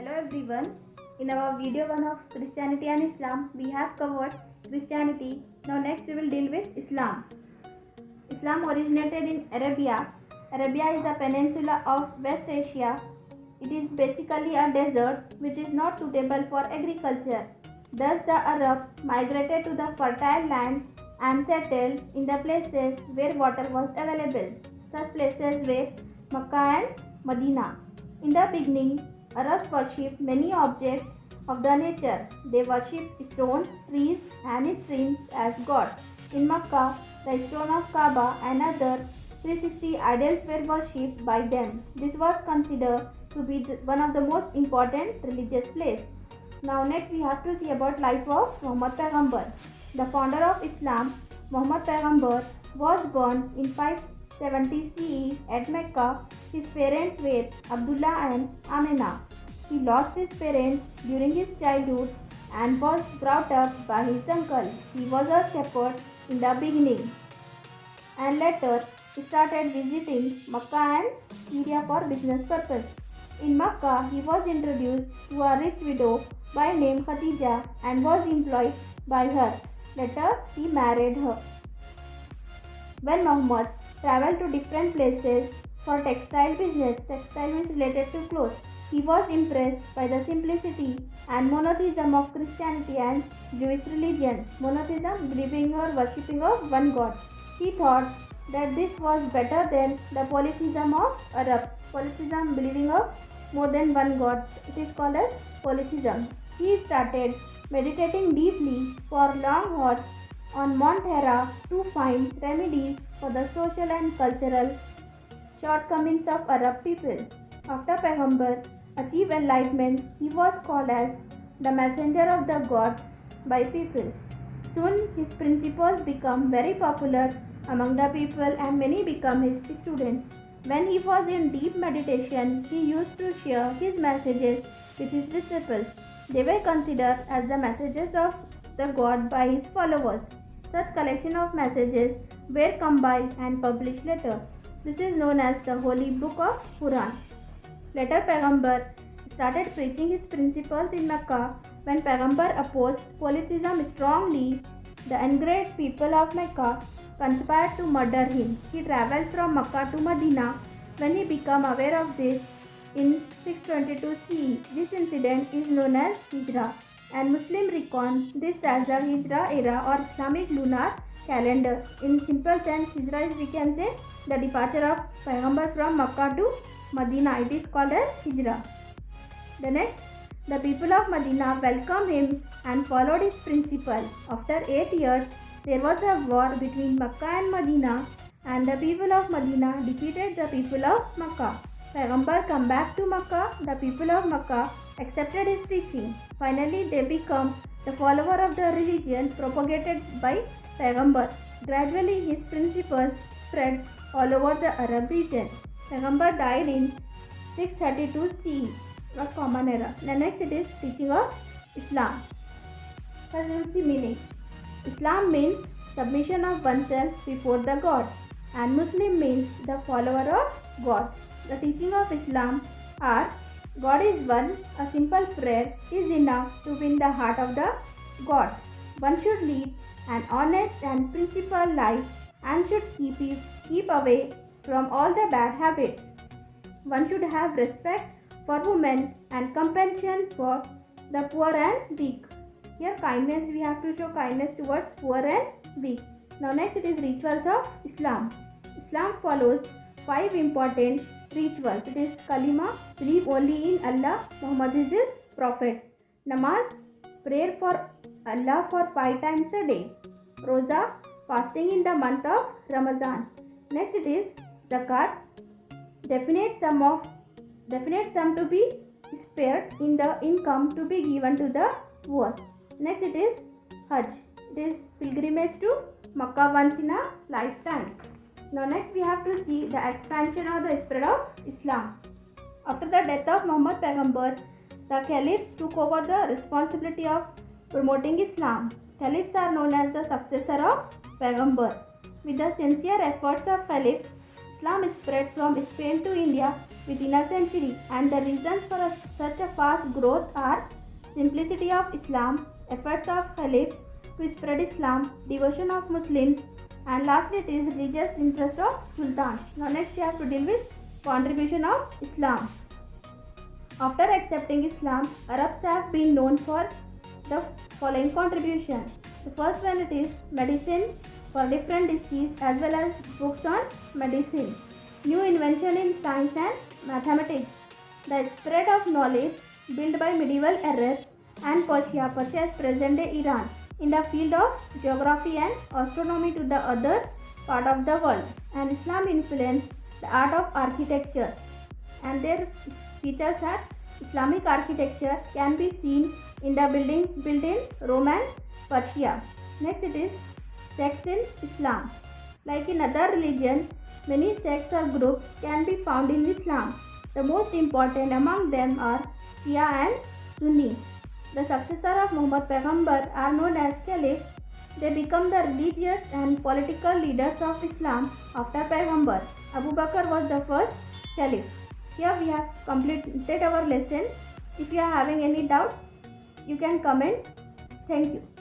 Hello everyone. In our video 1 of Christianity and Islam, we have covered Christianity. Now next we will deal with Islam. Islam originated in Arabia. Arabia is a peninsula of West Asia. It is basically a desert which is not suitable for agriculture. Thus the Arabs migrated to the fertile land and settled in the places where water was available. Such places were Mecca and Medina. In the beginning, Arabs worshipped many objects of the nature. They worshipped stones, trees, and streams as gods. In Mecca, the stone of Kaaba and other 360 idols were worshipped by them. This was considered to be one of the most important religious places. Now next we have to see about life of Muhammad Paighambar. The founder of Islam, Muhammad Paighambar, was born in 570 CE at Mecca. His parents were Abdullah and Amina. He lost his parents during his childhood and was brought up by his uncle. He was a shepherd in the beginning and later started visiting Mecca and Syria for business purpose. In Mecca, he was introduced to a rich widow by name Khadija and was employed by her. Later, he married her. When Muhammad traveled to different places for textile business, textile means related to clothes, he was impressed by the simplicity and monotheism of Christianity and Jewish religion. Monotheism, believing or worshipping of one God. He thought that this was better than the polytheism of Arabs. Polytheism, believing of more than one God. It is called as polytheism. He started meditating deeply for long hours on Mount Hera to find remedies for the social and cultural shortcomings of Arab people. After Paighambar achieved enlightenment, he was called as the messenger of the God by people. Soon his principles became very popular among the people and many became his students. When he was in deep meditation, he used to share his messages with his disciples. They were considered as the messages of the God by his followers. Such collection of messages were compiled and published later. This is known as the Holy Book of Quran. Later, Paighambar started preaching his principles in Mecca. When Paighambar opposed polytheism strongly, the enraged people of Mecca conspired to murder him. He travelled from Mecca to Medina. When he became aware of this in 622 CE, this incident is known as Hijrah, and Muslims reckon this as the Hijrah era or Islamic lunar calendar. In simple sense, Hijrah is, we can say, the departure of Paighambar from Mecca to Medina. It is called as Hijrah. The next, the people of Medina welcomed him and followed his principle. After 8 years, there was a war between Mecca and Medina, and the people of Medina defeated the people of Mecca. Paighambar came back to Mecca. The people of Mecca accepted his teaching. Finally, they became the follower of the religion propagated by Paighambar. Gradually, his principles spread all over the Arab region. Paighambar died in 632 CE, the Common Era. The next it is teaching of Islam. First we will see meaning. Islam means submission of oneself before the God, and Muslim means the follower of God. The teaching of Islam are: God is one. A simple prayer is enough to win the heart of the God. One should lead an honest and principled life and should keep away from all the bad habits. One should have respect for women and compassion for the poor and weak. Here kindness, we have to show kindness towards poor and weak. Now next it is rituals of Islam. Islam follows 5 important rituals. It is Kalima, believe only in Allah, Muhammad is his prophet. Namaz, prayer for Allah for 5 times a day. Roza, fasting in the month of Ramadan. Next it is Zakat, definite sum to be spared in the income to be given to the poor. Next it is Hajj. It is pilgrimage to Makkah once in a lifetime. Now next we have to see the expansion or the spread of Islam. After the death of Muhammad Paighambar, the caliphs took over the responsibility of promoting Islam. Caliphs are known as the successor of Paighambar. With the sincere efforts of caliphs, Islam spread from Spain to India within a century, and the reasons for such a fast growth are simplicity of Islam, efforts of caliphs to spread Islam, devotion of Muslims, and lastly it is religious interest of sultans. Now next we have to deal with contribution of Islam. After accepting Islam, Arabs have been known for the following contributions. The first one it is medicine for different diseases as well as books on medicine, new invention in science and mathematics, the spread of knowledge built by medieval Arabs and Persia as present day Iran, in the field of geography and astronomy to the other part of the world, and Islam influenced the art of architecture, and their features are Islamic architecture can be seen in the buildings built in Rome and Persia. Next it is sects in Islam. Like in other religions, many sects or groups can be found in Islam. The most important among them are Shia and Sunni. The successor of Muhammad Paighambar are known as caliphs. They become the religious and political leaders of Islam after Paighambar. Abu Bakr was the first caliph. Here we have completed our lesson. If you are having any doubt, you can comment. Thank you.